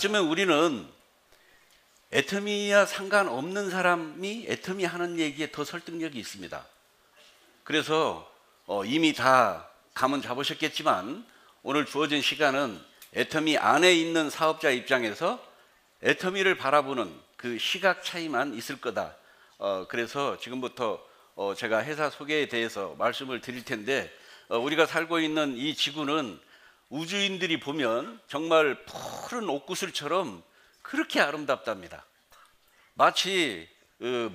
어쩌면 우리는 애터미와 상관없는 사람이 애터미 하는 얘기에 더 설득력이 있습니다. 그래서 이미 다 감은 잡으셨겠지만 오늘 주어진 시간은 애터미 안에 있는 사업자 입장에서 애터미를 바라보는 그 시각 차이만 있을 거다. 그래서 지금부터 제가 회사 소개에 대해서 말씀을 드릴 텐데, 우리가 살고 있는 이 지구는 우주인들이 보면 정말 푸른 옥구슬처럼 그렇게 아름답답니다. 마치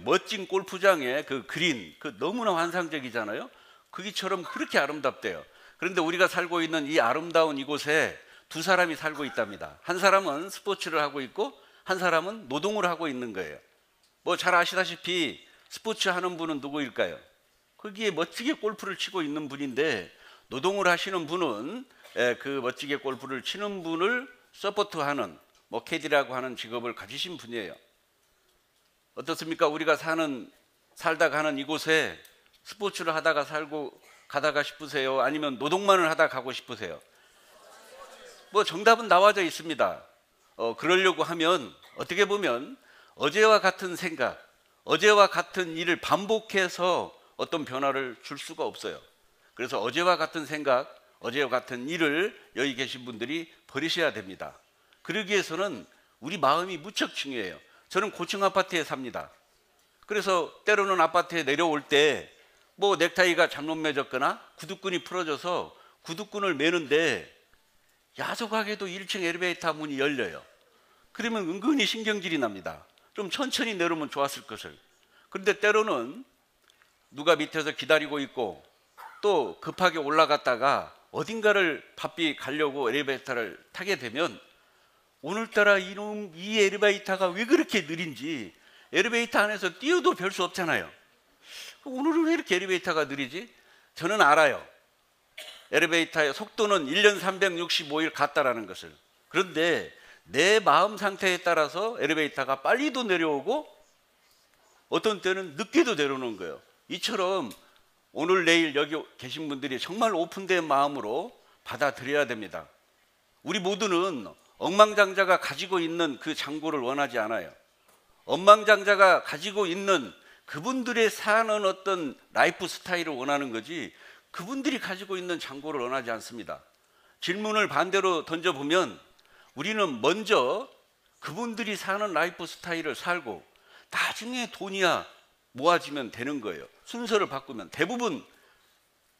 멋진 골프장의 그 그린, 너무나 환상적이잖아요. 거기처럼 그렇게 아름답대요. 그런데 우리가 살고 있는 이 아름다운 이곳에 두 사람이 살고 있답니다. 한 사람은 스포츠를 하고 있고 한 사람은 노동을 하고 있는 거예요. 뭐 잘 아시다시피 스포츠 하는 분은 누구일까요? 거기에 멋지게 골프를 치고 있는 분인데, 노동을 하시는 분은 그 멋지게 골프를 치는 분을 서포트하는 캐디라고 하는 직업을 가지신 분이에요. 어떻습니까? 우리가 살다 가는 이곳에 스포츠를 하다가 살고 가다가 싶으세요? 아니면 노동만을 하다 가고 싶으세요? 정답은 나와져 있습니다. 그러려고 하면 어떻게 보면 어제와 같은 생각, 어제와 같은 일을 반복해서 어떤 변화를 줄 수가 없어요. 그래서 어제와 같은 생각, 어제와 같은 일을 여기 계신 분들이 버리셔야 됩니다. 그러기 위해서는 우리 마음이 무척 중요해요. 저는 고층 아파트에 삽니다. 그래서 때로는 아파트에 내려올 때 넥타이가 잘못 맺었거나 구두끈이 풀어져서 구두끈을 매는데 야속하게도 1층 엘리베이터 문이 열려요. 그러면 은근히 신경질이 납니다. 좀 천천히 내려오면 좋았을 것을. 그런데 때로는 누가 밑에서 기다리고 있고 또 급하게 올라갔다가 어딘가를 바삐 가려고 엘리베이터를 타게 되면, 오늘따라 이 엘리베이터가 왜 그렇게 느린지, 엘리베이터 안에서 뛰어도 별 수 없잖아요. 오늘은 왜 이렇게 엘리베이터가 느리지? 저는 알아요. 엘리베이터의 속도는 1년 365일 같다라는 것을. 그런데 내 마음 상태에 따라서 엘리베이터가 빨리도 내려오고 어떤 때는 늦게도 내려오는 거예요. 이처럼 오늘 내일 여기 계신 분들이 정말 오픈된 마음으로 받아들여야 됩니다. 우리 모두는 억만장자가 가지고 있는 그 장고를 원하지 않아요. 억만장자가 가지고 있는 그분들의 사는 어떤 라이프 스타일을 원하는 거지, 그분들이 가지고 있는 장고를 원하지 않습니다. 질문을 반대로 던져보면, 우리는 먼저 그분들이 사는 라이프 스타일을 살고 나중에 돈이야 모아지면 되는 거예요. 순서를 바꾸면. 대부분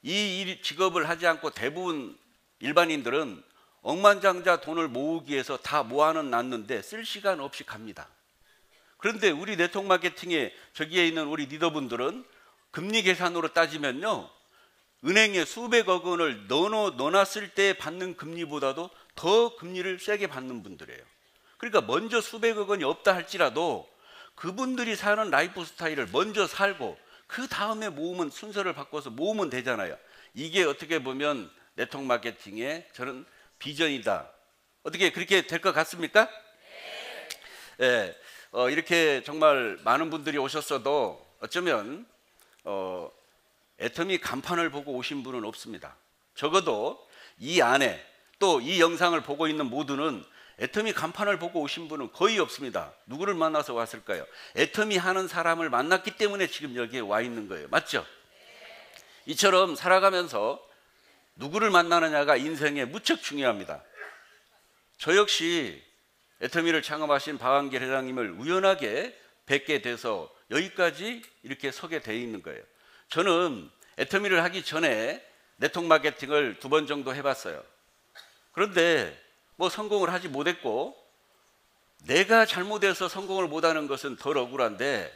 이 직업을 하지 않고 대부분 일반인들은 억만장자 돈을 모으기 위해서 다 모아는 놨는데 쓸 시간 없이 갑니다. 그런데 우리 네트워크 마케팅에 저기에 있는 우리 리더분들은 금리 계산으로 따지면요, 은행에 수백억 원을 넣어놨을 때 받는 금리보다도 더 금리를 세게 받는 분들이에요. 그러니까 먼저 수백억 원이 없다 할지라도 그분들이 사는 라이프 스타일을 먼저 살고 그 다음에 모으면, 순서를 바꿔서 모으면 되잖아요. 이게 어떻게 보면 네트워크 마케팅의 저는 비전이다. 어떻게 그렇게 될 것 같습니까? 네. 이렇게 정말 많은 분들이 오셨어도 어쩌면 애터미 간판을 보고 오신 분은 없습니다. 적어도 이 안에, 또 이 영상을 보고 있는 모두는 애터미 간판을 보고 오신 분은 거의 없습니다. 누구를 만나서 왔을까요? 애터미 하는 사람을 만났기 때문에 지금 여기에 와 있는 거예요. 맞죠? 이처럼 살아가면서 누구를 만나느냐가 인생에 무척 중요합니다. 저 역시 애터미를 창업하신 박한길 회장님을 우연하게 뵙게 돼서 여기까지 이렇게 서게 돼 있는 거예요. 저는 애터미를 하기 전에 네트워크 마케팅을 2번 정도 해봤어요. 그런데 성공을 하지 못했고, 내가 잘못해서 성공을 못하는 것은 덜 억울한데,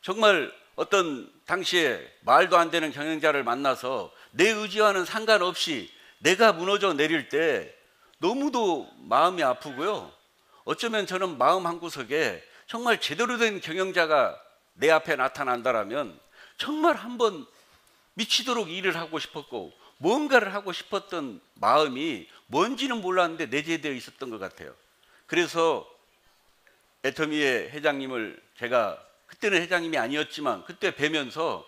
정말 어떤 당시에 말도 안 되는 경영자를 만나서 내 의지와는 상관없이 내가 무너져 내릴 때 너무도 마음이 아프고요. 어쩌면 저는 마음 한구석에 정말 제대로 된 경영자가 내 앞에 나타난다라면 정말 한번 미치도록 일을 하고 싶었고 뭔가를 하고 싶었던 마음이 뭔지는 몰랐는데 내재되어 있었던 것 같아요. 그래서 애터미의 회장님을 제가 그때는 회장님이 아니었지만 그때 뵈면서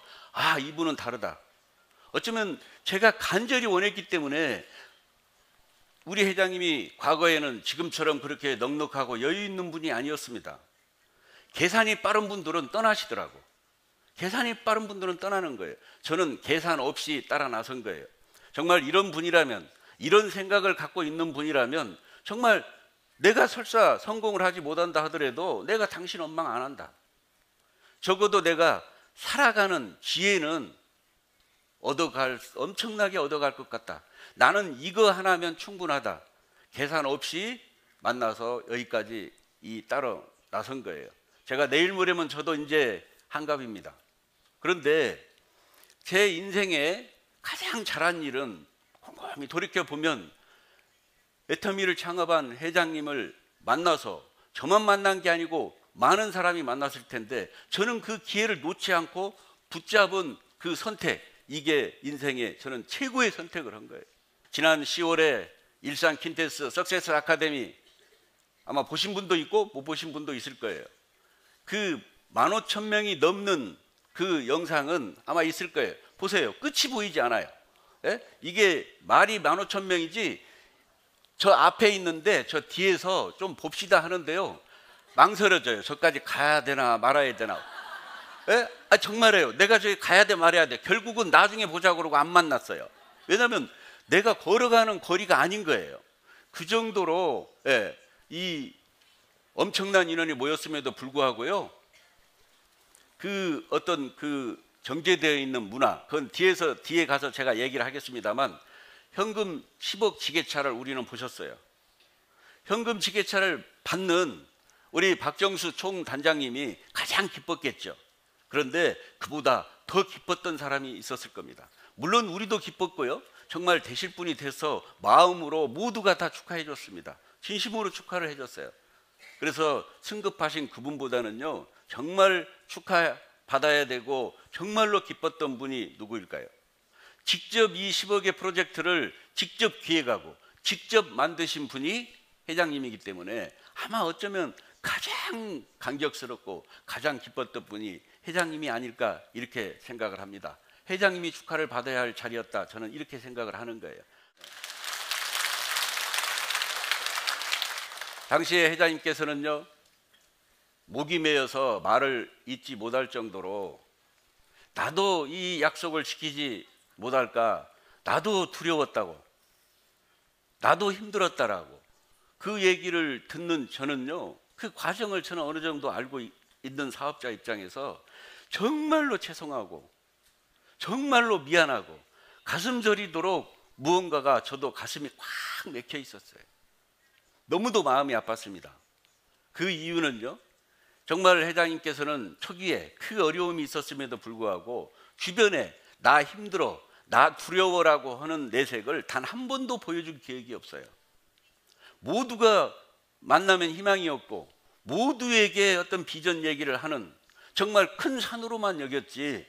이분은 다르다. 어쩌면 제가 간절히 원했기 때문에 우리 회장님이 과거에는 지금처럼 그렇게 넉넉하고 여유 있는 분이 아니었습니다. 계산이 빠른 분들은 떠나시더라고. 계산이 빠른 분들은 떠나는 거예요. 저는 계산 없이 따라 나선 거예요. 정말 이런 분이라면, 이런 생각을 갖고 있는 분이라면 정말 내가 설사 성공을 하지 못한다 하더라도 내가 당신 원망 안 한다. 적어도 내가 살아가는 지혜는 엄청나게 얻어갈 것 같다. 나는 이거 하나면 충분하다. 계산 없이 만나서 여기까지 따라 나선 거예요. 제가 내일 모레면 저도 이제 한갑입니다. 그런데 제 인생에 가장 잘한 일은 곰곰이 돌이켜보면 애터미를 창업한 회장님을 만나서 저만 만난 게 아니고 많은 사람이 만났을 텐데 저는 그 기회를 놓지 않고 붙잡은 그 선택, 이게 인생의 저는 최고의 선택을 한 거예요. 지난 10월에 일산 킨테스 석세스 아카데미 아마 보신 분도 있고 못 보신 분도 있을 거예요. 그 15,000명이 넘는 그 영상은 아마 있을 거예요. 보세요. 끝이 보이지 않아요. 예? 이게 말이 15,000명이지 저 앞에 있는데 저 뒤에서 좀 봅시다 하는데요. 망설여져요. 저까지 가야 되나 말아야 되나. 예? 정말이에요. 내가 저기 가야 돼 말아야 돼. 결국은 나중에 보자고 그러고 안 만났어요. 왜냐하면 내가 걸어가는 거리가 아닌 거예요. 그 정도로 이 엄청난 인원이 모였음에도 불구하고요. 그 어떤 그 정제되어 있는 문화, 그건 뒤에 가서 제가 얘기를 하겠습니다만 현금 10억 지게차를 우리는 보셨어요. 현금 지게차를 받는 우리 박정수 총단장님이 가장 기뻤겠죠. 그런데 그보다 더 기뻤던 사람이 있었을 겁니다. 물론 우리도 기뻤고요. 정말 되실 분이 돼서 마음으로 모두가 다 축하해 줬습니다. 진심으로 축하를 해줬어요. 그래서 승급하신 그분보다는요, 정말 축하받아야 되고 정말로 기뻤던 분이 누구일까요? 직접 이 10억의 프로젝트를 직접 기획하고 직접 만드신 분이 회장님이기 때문에 아마 어쩌면 가장 감격스럽고 가장 기뻤던 분이 회장님이 아닐까 이렇게 생각을 합니다. 회장님이 축하를 받아야 할 자리였다, 저는 이렇게 생각을 하는 거예요. 당시에 회장님께서는요, 목이 메어서 말을 잇지 못할 정도로 나도 이 약속을 지키지 못할까, 나도 두려웠다고, 나도 힘들었다라고 그 얘기를 듣는 저는요, 그 과정을 저는 어느 정도 알고 있는 사업자 입장에서 정말로 죄송하고 정말로 미안하고 가슴 저리도록 무언가가 저도 가슴이 꽉 맥혀 있었어요. 너무도 마음이 아팠습니다. 그 이유는요, 정말 회장님께서는 초기에 그 어려움이 있었음에도 불구하고 주변에 나 힘들어, 나 두려워라고 하는 내색을 단 한 번도 보여줄 기억이 없어요. 모두가 만나면 희망이 없고 모두에게 어떤 비전 얘기를 하는 정말 큰 산으로만 여겼지,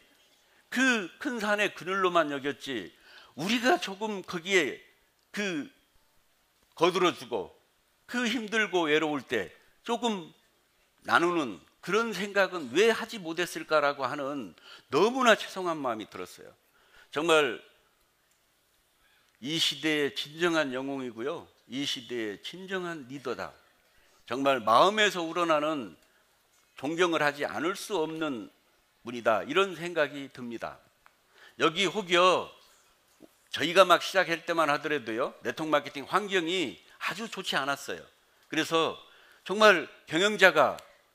그 큰 산의 그늘로만 여겼지, 우리가 조금 거기에 그 거들어주고 그 힘들고 외로울 때 조금 나누는 그런 생각은 왜 하지 못했을까라고 하는 너무나 죄송한 마음이 들었어요. 정말 이 시대의 진정한 영웅이고요, 이 시대의 진정한 리더다. 정말 마음에서 우러나는 존경을 하지 않을 수 없는 분이다, 이런 생각이 듭니다. 여기 혹여 저희가 막 시작할 때만 하더라도요, 네트워크 마케팅 환경이 아주 좋지 않았어요. 그래서 정말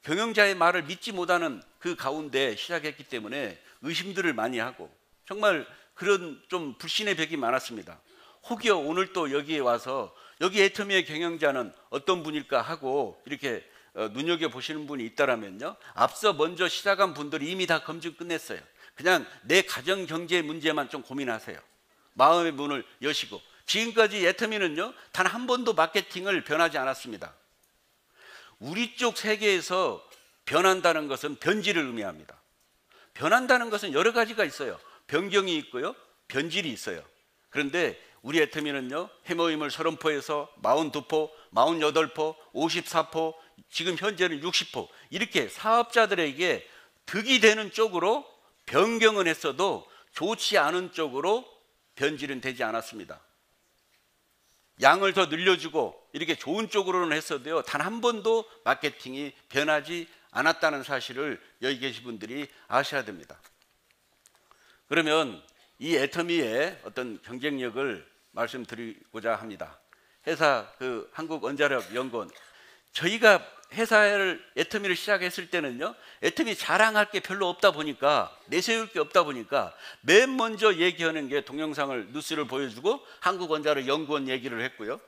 경영자의 말을 믿지 못하는 그 가운데 시작했기 때문에 의심들을 많이 하고 정말 그런 좀 불신의 벽이 많았습니다. 혹여 오늘 또 여기에 와서 여기 애터미의 경영자는 어떤 분일까 하고 이렇게 눈여겨보시는 분이 있다면요, 앞서 먼저 시작한 분들이 이미 다 검증 끝냈어요. 그냥 내 가정 경제 문제만 좀 고민하세요. 마음의 문을 여시고. 지금까지 애터미는요, 단 한 번도 마케팅을 변하지 않았습니다. 우리 쪽 세계에서 변한다는 것은 변질을 의미합니다. 변한다는 것은 여러 가지가 있어요. 변경이 있고요, 변질이 있어요. 그런데 우리 애터미는요, 해모임을 30포에서 42포, 48포, 54포, 지금 현재는 60포, 이렇게 사업자들에게 득이 되는 쪽으로 변경은 했어도 좋지 않은 쪽으로 변질은 되지 않았습니다. 양을 더 늘려주고 이렇게 좋은 쪽으로는 했어도요, 단 한 번도 마케팅이 변하지 않았다는 사실을 여기 계신 분들이 아셔야 됩니다. 그러면 이 애터미의 어떤 경쟁력을 말씀드리고자 합니다. 회사 한국원자력연구원, 저희가 회사를 애터미를 시작했을 때는요, 애터미 자랑할 게 별로 없다 보니까, 내세울 게 없다 보니까 맨 먼저 얘기하는 게 동영상을 뉴스를 보여주고 한국원자력연구원 얘기를 했고요,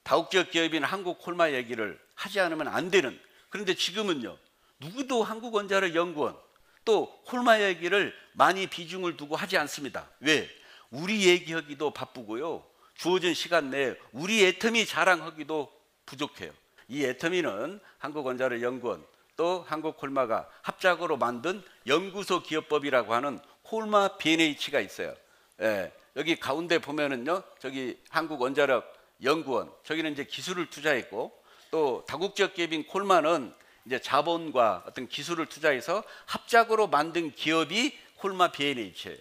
다국적 기업인 한국콜마 얘기를 하지 않으면 안 되는. 그런데 지금은요, 누구도 한국원자력연구원 또 콜마 얘기를 많이 비중을 두고 하지 않습니다. 왜? 우리 얘기하기도 바쁘고요, 주어진 시간 내에 우리 애터미 자랑하기도 부족해요. 이 애터미는 한국원자력연구원 또 한국콜마가 합작으로 만든 연구소 기업법이라고 하는 콜마 B&H가 있어요. 예, 여기 가운데 보면은요, 저기 한국원자력연구원, 저기는 이제 기술을 투자했고, 또 다국적 기업인 콜마는 이제 자본과 어떤 기술을 투자해서 합작으로 만든 기업이 콜마 B&H예요.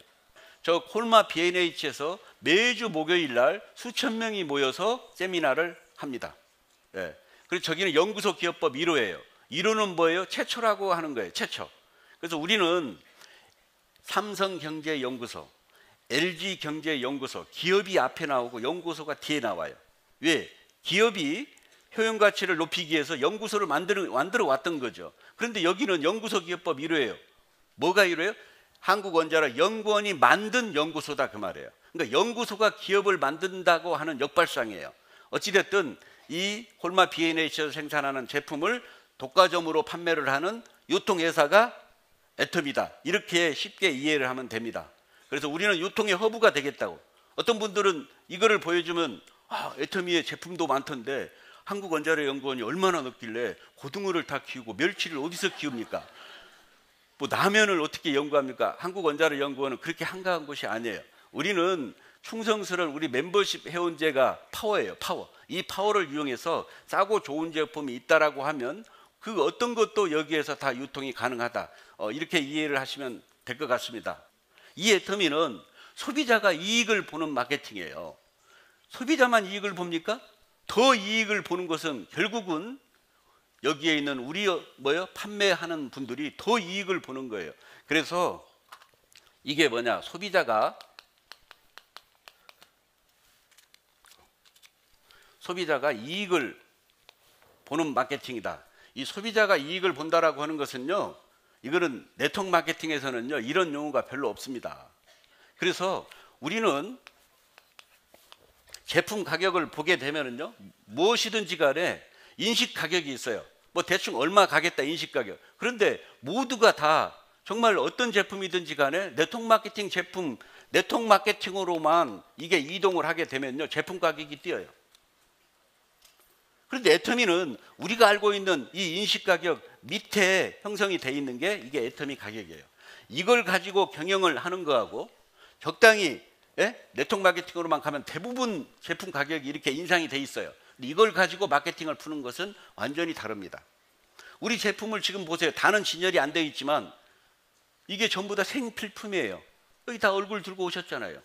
저 콜마 B&H에서 매주 목요일 날 수천 명이 모여서 세미나를 합니다. 예. 그리고 저기는 연구소 기업법 1호예요. 1호는 뭐예요? 최초라고 하는 거예요. 최초. 그래서 우리는 삼성경제연구소, LG경제연구소, 기업이 앞에 나오고 연구소가 뒤에 나와요. 왜? 기업이 효용가치를 높이기 위해서 연구소를 만들어 왔던 거죠. 그런데 여기는 연구소 기업법 1호예요. 뭐가 1호예요? 한국원자력연구원이 만든 연구소다, 그 말이에요. 그러니까 연구소가 기업을 만든다고 하는 역발상이에요. 어찌됐든 이 콜마 B&H에서 생산하는 제품을 독과점으로 판매를 하는 유통회사가 애터미다, 이렇게 쉽게 이해를 하면 됩니다. 그래서 우리는 유통의 허브가 되겠다고. 어떤 분들은 이거를 보여주면 애터미의 제품도 많던데 한국원자력연구원이 얼마나 높길래 고등어를 다 키우고 멸치를 어디서 키웁니까? 뭐 라면을 어떻게 연구합니까? 한국원자력연구원은 그렇게 한가한 곳이 아니에요. 우리는 충성스러운 우리 멤버십 회원제가 파워예요. 파워. 이 파워를 이용해서 싸고 좋은 제품이 있다라고 하면 그 어떤 것도 여기에서 다 유통이 가능하다, 이렇게 이해를 하시면 될 것 같습니다. 이 애터미는 소비자가 이익을 보는 마케팅이에요. 소비자만 이익을 봅니까? 더 이익을 보는 것은 결국은 여기에 있는 우리 판매하는 분들이 더 이익을 보는 거예요. 그래서 이게 뭐냐? 소비자가 이익을 보는 마케팅이다. 이 소비자가 이익을 본다라고 하는 것은요, 이거는 네트워크 마케팅에서는요, 이런 용어가 별로 없습니다. 그래서 우리는 제품 가격을 보게 되면은요, 무엇이든지 간에 인식 가격이 있어요. 뭐 대충 얼마 가겠다, 인식 가격. 그런데 모두가 다 정말 어떤 제품이든지 간에 네트워크 마케팅 제품, 네트워크 마케팅으로만 이게 이동을 하게 되면요, 제품 가격이 뛰어요. 그런데 애터미는 우리가 알고 있는 이 인식 가격 밑에 형성이 돼 있는 게 이게 애터미 가격이에요. 이걸 가지고 경영을 하는 거하고 적당히 네트워크 마케팅으로만 가면 대부분 제품 가격이 이렇게 인상이 돼 있어요. 근데 이걸 가지고 마케팅을 푸는 것은 완전히 다릅니다. 우리 제품을 지금 보세요. 다는 진열이 안 되어 있지만 이게 전부 다 생필품이에요. 여기 다 얼굴 들고 오셨잖아요.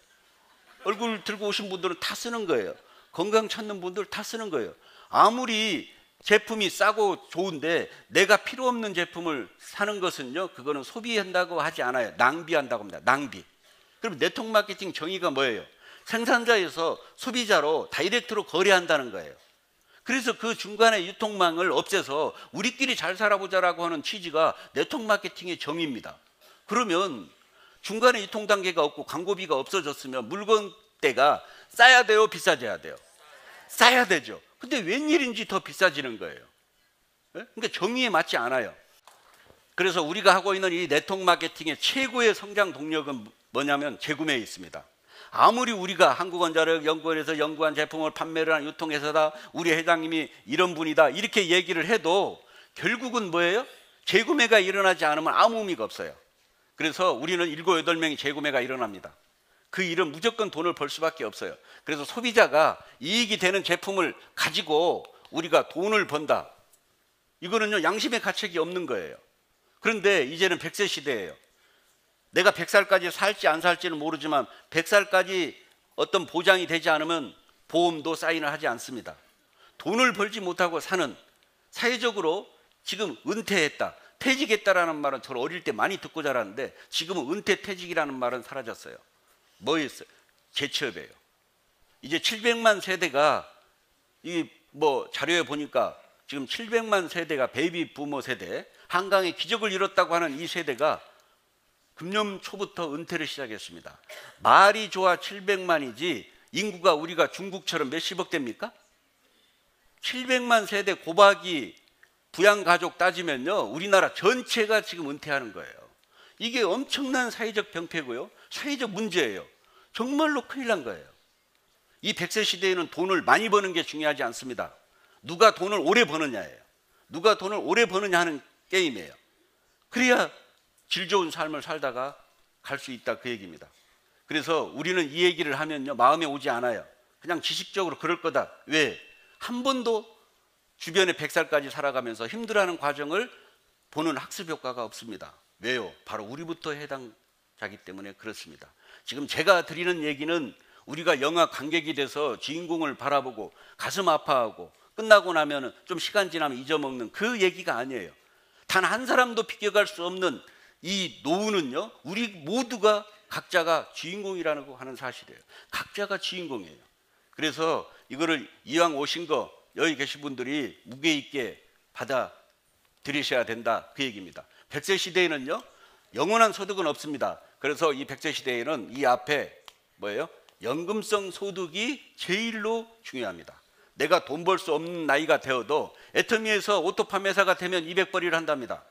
얼굴 들고 오신 분들은 다 쓰는 거예요. 건강 찾는 분들 다 쓰는 거예요. 아무리 제품이 싸고 좋은데 내가 필요 없는 제품을 사는 것은요, 그거는 소비한다고 하지 않아요. 낭비한다고 합니다. 낭비. 그럼 네트워크 마케팅 정의가 뭐예요? 생산자에서 소비자로 다이렉트로 거래한다는 거예요. 그래서 그 중간에 유통망을 없애서 우리끼리 잘 살아보자라고 하는 취지가 네트워크 마케팅의 정의입니다. 그러면 중간에 유통 단계가 없고 광고비가 없어졌으면 물건대가 싸야 돼요, 비싸져야 돼요? 싸야 되죠. 근데 웬일인지 더 비싸지는 거예요. 그러니까 정의에 맞지 않아요. 그래서 우리가 하고 있는 이 네트워크 마케팅의 최고의 성장 동력은 뭐냐면 재구매에 있습니다. 아무리 우리가 한국원자력연구원에서 연구한 제품을 판매를 하는 유통회사다, 우리 회장님이 이런 분이다, 이렇게 얘기를 해도 결국은 뭐예요? 재구매가 일어나지 않으면 아무 의미가 없어요. 그래서 우리는 7, 8명이 재구매가 일어납니다. 그 일은 무조건 돈을 벌 수밖에 없어요. 그래서 소비자가 이익이 되는 제품을 가지고 우리가 돈을 번다, 이거는요, 양심의 가책이 없는 거예요. 그런데 이제는 100세 시대예요. 내가 100살까지 살지 안 살지는 모르지만 100살까지 어떤 보장이 되지 않으면 보험도 사인을 하지 않습니다. 돈을 벌지 못하고 사는, 사회적으로 지금 은퇴했다, 퇴직했다라는 말은 저는 어릴 때 많이 듣고 자랐는데 지금은 은퇴 퇴직이라는 말은 사라졌어요. 뭐였어요? 재취업이에요. 이제 700만 세대가 이 뭐 자료에 보니까 지금 700만 세대가 베이비 부모 세대, 한강의 기적을 이뤘다고 하는 이 세대가 금년 초부터 은퇴를 시작했습니다. 말이 좋아 700만이지 인구가 우리가 중국처럼 몇십억 됩니까? 700만 세대 고박이 부양가족 따지면요, 우리나라 전체가 지금 은퇴하는 거예요. 이게 엄청난 사회적 병폐고요, 사회적 문제예요. 정말로 큰일 난 거예요. 이 100세 시대에는 돈을 많이 버는 게 중요하지 않습니다. 누가 돈을 오래 버느냐예요. 누가 돈을 오래 버느냐 하는 게임이에요. 그래야 질 좋은 삶을 살다가 갈 수 있다, 그 얘기입니다. 그래서 우리는 이 얘기를 하면요, 마음에 오지 않아요. 그냥 지식적으로 그럴 거다. 왜? 한 번도 주변에 100살까지 살아가면서 힘들어하는 과정을 보는 학습 효과가 없습니다. 왜요? 바로 우리부터 해당자기 때문에 그렇습니다. 지금 제가 드리는 얘기는 우리가 영화 관객이 돼서 주인공을 바라보고 가슴 아파하고 끝나고 나면 좀 시간 지나면 잊어먹는 그 얘기가 아니에요. 단 한 사람도 비껴갈 수 없는 이 노후는요, 우리 모두가 각자가 주인공이라고 하는 사실이에요. 각자가 주인공이에요. 그래서 이거를 이왕 오신 거 여기 계신 분들이 무게 있게 받아들이셔야 된다, 그 얘기입니다. 100세 시대에는요, 영원한 소득은 없습니다. 그래서 이 100세 시대에는 이 앞에 뭐예요? 연금성 소득이 제일로 중요합니다. 내가 돈 벌 수 없는 나이가 되어도 애터미에서 오토 판매사가 되면 200벌이를 한답니다.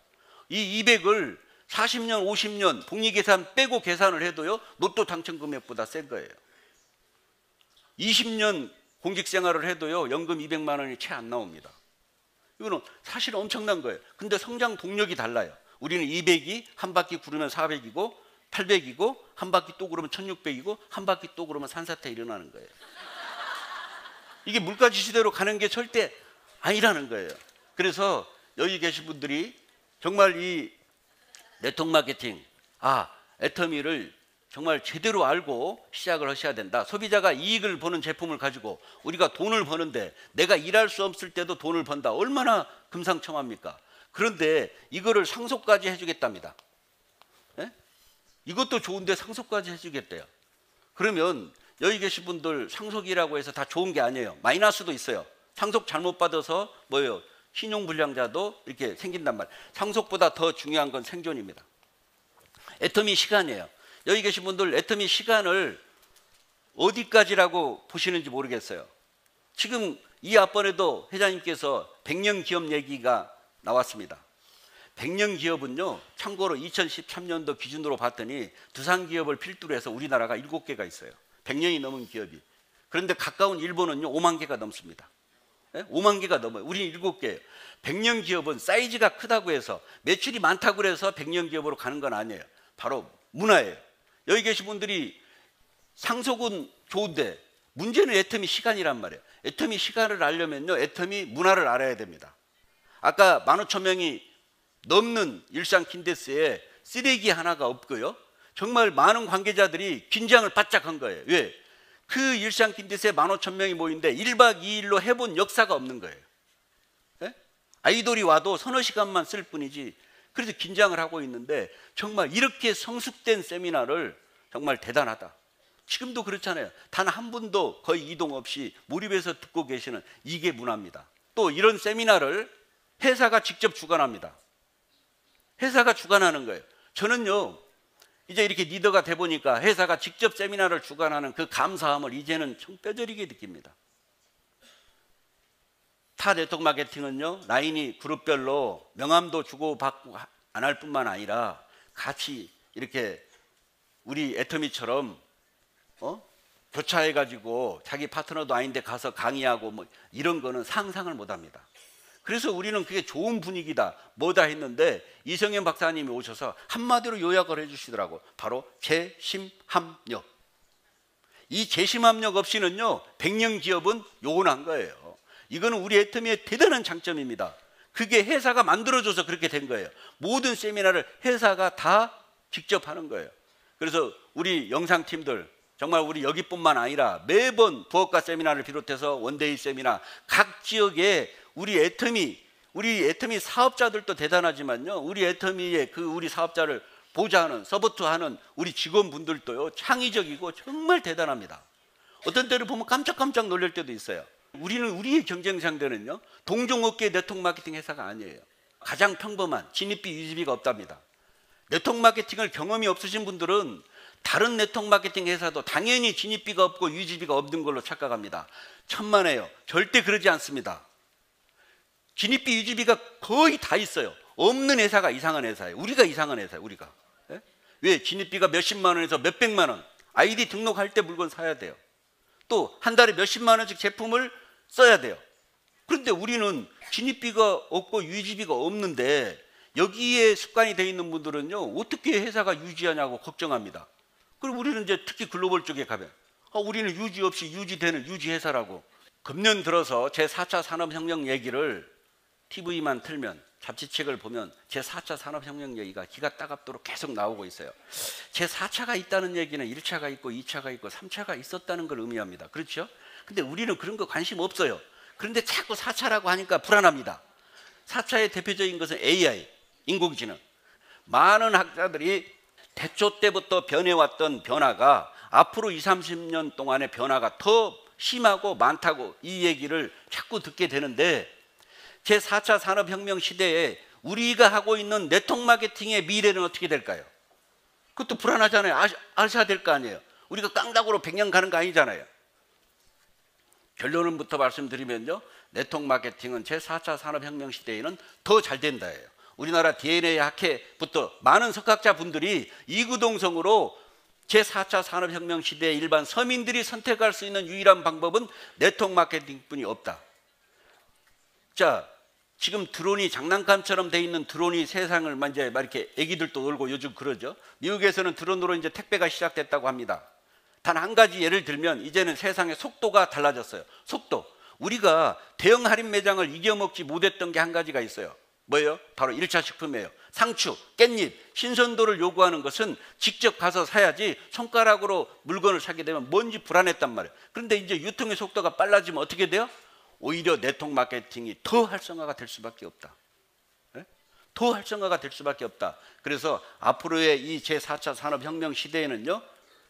이 200을 40년, 50년 복리계산 빼고 계산을 해도요, 로또 당첨 금액보다 센 거예요. 20년 공직생활을 해도요, 연금 200만 원이 채 안 나옵니다. 이거는 사실 엄청난 거예요. 근데 성장 동력이 달라요. 우리는 200이 한 바퀴 구르면 400이고 800이고 한 바퀴 또 구르면 1600이고 한 바퀴 또 구르면 산사태 일어나는 거예요. 이게 물가지 시대로 가는 게 절대 아니라는 거예요. 그래서 여기 계신 분들이 정말 이 네트워크 마케팅, 애터미를 정말 제대로 알고 시작을 하셔야 된다. 소비자가 이익을 보는 제품을 가지고 우리가 돈을 버는데 내가 일할 수 없을 때도 돈을 번다. 얼마나 금상첨화입니까? 그런데 이거를 상속까지 해주겠답니다. 예? 이것도 좋은데 상속까지 해주겠대요. 그러면 여기 계신 분들 상속이라고 해서 다 좋은 게 아니에요. 마이너스도 있어요. 상속 잘못 받아서 뭐예요? 신용불량자도 이렇게 생긴단 말이에요. 상속보다 더 중요한 건 생존입니다. 애터미 시간이에요. 여기 계신 분들 애터미 시간을 어디까지라고 보시는지 모르겠어요. 지금 이 앞번에도 회장님께서 100년 기업 얘기가 나왔습니다. 100년 기업은요, 참고로 2013년도 기준으로 봤더니 두산기업을 필두로 해서 우리나라가 7개가 있어요. 100년이 넘은 기업이. 그런데 가까운 일본은요, 5만 개가 넘습니다. 5만 개가 넘어요. 우리는 7개예요. 100년 기업은 사이즈가 크다고 해서 매출이 많다고 해서 100년 기업으로 가는 건 아니에요. 바로 문화예요. 여기 계신 분들이 상속은 좋은데 문제는 애터미 시간이란 말이에요. 애터미 시간을 알려면요, 애터미 문화를 알아야 됩니다. 아까 15,000명이 넘는 일산 킨데스에 쓰레기 하나가 없고요, 정말 많은 관계자들이 긴장을 바짝 한 거예요. 왜? 그 일산 킨데스에 15,000명이 모인데 1박 2일로 해본 역사가 없는 거예요. 네? 아이돌이 와도 서너 시간만 쓸 뿐이지. 그래서 긴장을 하고 있는데 정말 이렇게 성숙된 세미나를 정말 대단하다. 지금도 그렇잖아요. 단 한 분도 거의 이동 없이 몰입해서 듣고 계시는 이게 문화입니다. 또 이런 세미나를 회사가 직접 주관합니다. 회사가 주관하는 거예요. 저는요, 이제 이렇게 리더가 돼 보니까 회사가 직접 세미나를 주관하는 그 감사함을 이제는 좀 뼈저리게 느낍니다. 타 네트워크 마케팅은요, 라인이 그룹별로 명함도 주고받고 안 할 뿐만 아니라 같이 이렇게 우리 애터미처럼 교차해가지고 자기 파트너도 아닌데 가서 강의하고 뭐 이런 거는 상상을 못 합니다. 그래서 우리는 그게 좋은 분위기다, 뭐다 했는데 이성현 박사님이 오셔서 한마디로 요약을 해주시더라고. 바로 재심합력. 이 재심합력 없이는요, 100년 기업은 요원한 거예요. 이거는 우리 애터미의 대단한 장점입니다. 그게 회사가 만들어줘서 그렇게 된 거예요. 모든 세미나를 회사가 다 직접 하는 거예요. 그래서 우리 영상팀들 정말 우리 여기뿐만 아니라 매번 부업가 세미나를 비롯해서 원데이 세미나 각 지역에 우리 애터미 사업자들도 대단하지만요, 우리 애터미의 우리 사업자를 보좌하는 서포트하는 우리 직원분들도요 창의적이고 정말 대단합니다. 어떤 때를 보면 깜짝깜짝 놀랄 때도 있어요. 우리의 경쟁 상대는요 동종업계 네트워크 마케팅 회사가 아니에요. 가장 평범한 진입비 유지비가 없답니다. 네트워크 마케팅을 경험이 없으신 분들은 다른 네트워크 마케팅 회사도 당연히 진입비가 없고 유지비가 없는 걸로 착각합니다. 천만에요. 절대 그러지 않습니다. 진입비 유지비가 거의 다 있어요. 없는 회사가 이상한 회사예요. 우리가 이상한 회사예요. 우리가. 예? 왜? 진입비가 몇십만 원에서 몇백만 원. 아이디 등록할 때 물건 사야 돼요. 또 한 달에 몇십만 원씩 제품을 써야 돼요. 그런데 우리는 진입비가 없고 유지비가 없는데 여기에 습관이 되어 있는 분들은요 어떻게 회사가 유지하냐고 걱정합니다. 그리고 우리는 이제 특히 글로벌 쪽에 가면 우리는 유지 없이 유지되는 유지 회사라고. 금년 들어서 제4차 산업혁명 얘기를 TV만 틀면, 잡지책을 보면 제4차 산업혁명 얘기가 기가 따갑도록 계속 나오고 있어요. 제4차가 있다는 얘기는 1차가 있고 2차가 있고 3차가 있었다는 걸 의미합니다. 그렇죠? 근데 우리는 그런 거 관심 없어요. 그런데 자꾸 4차라고 하니까 불안합니다. 4차의 대표적인 것은 AI, 인공지능. 많은 학자들이 대초 때부터 변해왔던 변화가 앞으로 20, 30년 동안의 변화가 더 심하고 많다고 이 얘기를 자꾸 듣게 되는데, 제4차 산업혁명 시대에 우리가 하고 있는 네트워크 마케팅의 미래는 어떻게 될까요? 그것도 불안하잖아요. 아셔야 될 거 아니에요. 우리가 깡다구로 100년 가는 거 아니잖아요. 결론부터 말씀드리면요, 네트워크 마케팅은 제4차 산업혁명 시대에는 더 잘 된다예요. 우리나라 DNA 학회부터 많은 석학자 분들이 이구동성으로 제4차 산업혁명 시대의 일반 서민들이 선택할 수 있는 유일한 방법은 네트워크 마케팅뿐이 없다. 자, 지금 드론이 장난감처럼 돼 있는 드론이 세상을 이제 막 이렇게 애기들도 놀고 요즘 그러죠. 미국에서는 드론으로 이제 택배가 시작됐다고 합니다. 단 한 가지 예를 들면 이제는 세상의 속도가 달라졌어요. 속도. 우리가 대형 할인 매장을 이겨먹지 못했던 게 한 가지가 있어요. 뭐예요? 바로 1차 식품이에요. 상추, 깻잎, 신선도를 요구하는 것은 직접 가서 사야지 손가락으로 물건을 사게 되면 뭔지 불안했단 말이에요. 그런데 이제 유통의 속도가 빨라지면 어떻게 돼요? 오히려 네트워크 마케팅이 더 활성화가 될 수밖에 없다. 네? 더 활성화가 될 수밖에 없다. 그래서 앞으로의 이 제4차 산업혁명 시대에는요,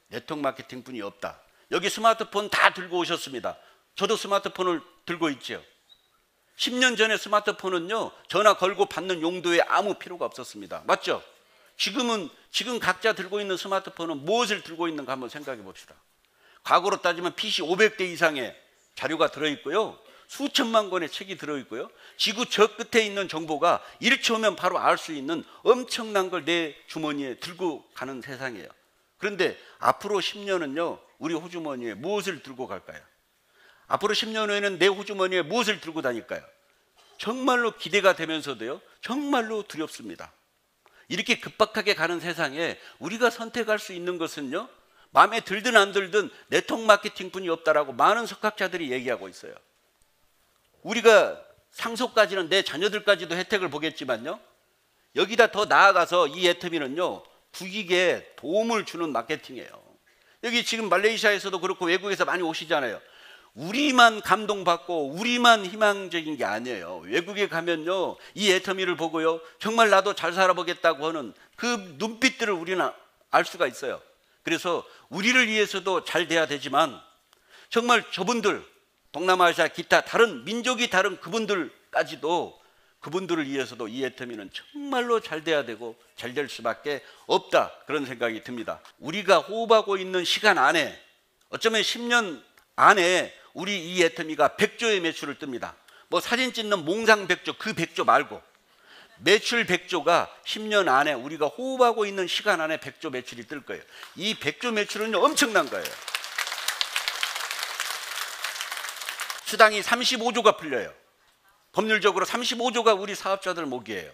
네트워크 마케팅뿐이 없다. 여기 스마트폰 다 들고 오셨습니다. 저도 스마트폰을 들고 있죠. 10년 전에 스마트폰은요, 전화 걸고 받는 용도에 아무 필요가 없었습니다. 맞죠? 지금 각자 들고 있는 스마트폰은 무엇을 들고 있는가 한번 생각해 봅시다. 과거로 따지면 PC 500대 이상의 자료가 들어있고요, 수천만 권의 책이 들어있고요, 지구 저 끝에 있는 정보가 1초면 바로 알 수 있는 엄청난 걸 내 주머니에 들고 가는 세상이에요. 그런데 앞으로 10년은요, 우리 호주머니에 무엇을 들고 갈까요? 앞으로 10년 후에는 내 호주머니에 무엇을 들고 다닐까요? 정말로 기대가 되면서도요, 정말로 두렵습니다. 이렇게 급박하게 가는 세상에 우리가 선택할 수 있는 것은요, 마음에 들든 안 들든 네트워크 마케팅뿐이 없다라고 많은 석학자들이 얘기하고 있어요. 우리가 상속까지는 내 자녀들까지도 혜택을 보겠지만요, 여기다 더 나아가서 이 애터미는요, 국익에 도움을 주는 마케팅이에요. 여기 지금 말레이시아에서도 그렇고 외국에서 많이 오시잖아요. 우리만 감동받고 우리만 희망적인 게 아니에요. 외국에 가면요, 이 애터미를 보고요, 정말 나도 잘 살아보겠다고 하는 그 눈빛들을 우리는 알 수가 있어요. 그래서 우리를 위해서도 잘 돼야 되지만 정말 저분들, 동남아시아 기타 다른 민족이 다른 그분들까지도, 그분들을 위해서도 이 애터미는 정말로 잘 돼야 되고 잘 될 수밖에 없다, 그런 생각이 듭니다. 우리가 호흡하고 있는 시간 안에, 어쩌면 10년 안에 우리 이 애터미가 100조의 매출을 뜹니다. 뭐 사진 찍는 몽상 100조, 그 100조 말고 매출 100조가 10년 안에 우리가 호흡하고 있는 시간 안에 100조 매출이 뜰 거예요. 이 100조 매출은 엄청난 거예요. 수당이 35조가 풀려요. 법률적으로 35조가 우리 사업자들 목이에요.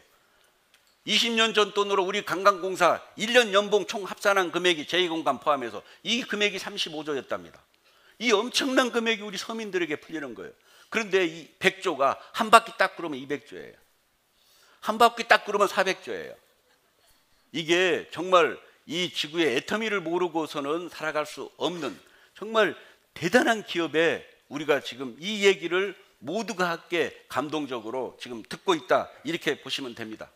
20년 전 돈으로 우리 관광공사 1년 연봉 총 합산한 금액이 제2공간 포함해서 이 금액이 35조였답니다. 이 엄청난 금액이 우리 서민들에게 풀리는 거예요. 그런데 이 100조가 한 바퀴 딱 구르면 200조예요. 한 바퀴 딱 구르면 400조예요. 이게 정말 이 지구의 애터미를 모르고서는 살아갈 수 없는 정말 대단한 기업에 우리가 지금 이 얘기를 모두가 함께 감동적으로 지금 듣고 있다, 이렇게 보시면 됩니다.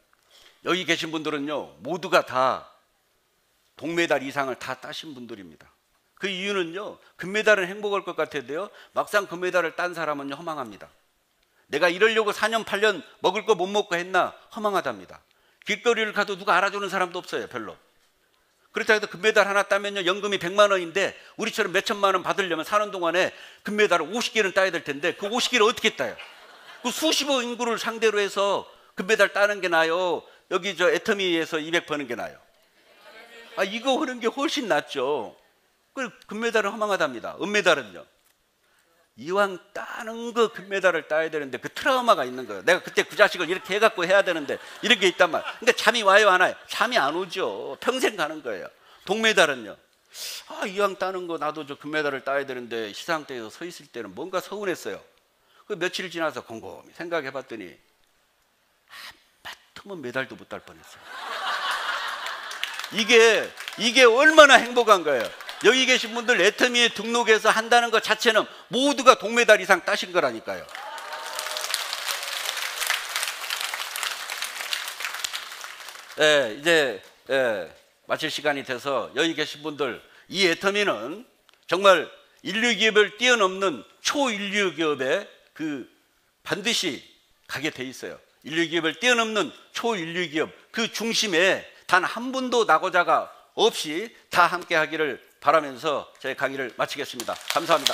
여기 계신 분들은요, 모두가 다 동메달 이상을 다 따신 분들입니다. 그 이유는요, 금메달은 행복할 것 같은데요, 막상 금메달을 딴 사람은요, 허망합니다. 내가 이러려고 4년 8년 먹을 거 못 먹고 했나, 허망하답니다. 길거리를 가도 누가 알아주는 사람도 없어요, 별로. 그렇다 해도 금메달 하나 따면요, 연금이 100만 원인데 우리처럼 몇 천만 원 받으려면 사는 동안에 금메달을 50개는 따야 될 텐데 그 50개를 어떻게 따요? 그 수십억 인구를 상대로 해서 금메달 따는 게 나아요, 여기 저 애터미에서 200 버는 게 나아요? 이거 하는 게 훨씬 낫죠. 그 금메달은 허망하답니다. 은메달은요, 이왕 따는 거 금메달을 따야 되는데 그 트라우마가 있는 거예요. 내가 그때 그 자식을 이렇게 해갖고 해야 되는데, 이런 게 있단 말이에요. 그러니까 잠이 와요, 안 와요? 잠이 안 오죠. 평생 가는 거예요. 동메달은요, 이왕 따는 거 나도 저 금메달을 따야 되는데 시상대에서 서 있을 때는 뭔가 서운했어요. 그 며칠 지나서 곰곰이 생각해 봤더니 한바탕은 메달도 못 딸 뻔했어요. 이게 얼마나 행복한 거예요. 여기 계신 분들 애터미에 등록해서 한다는 것 자체는 모두가 동메달 이상 따신 거라니까요. 이제 마칠 시간이 돼서 여기 계신 분들, 이 애터미는 정말 인류 기업을 뛰어넘는 초인류 기업에 반드시 가게 돼 있어요. 인류 기업을 뛰어넘는 초인류 기업 그 중심에 단 한 분도 낙오자가 없이 다 함께 하기를 바라면서 제 강의를 마치겠습니다. 감사합니다.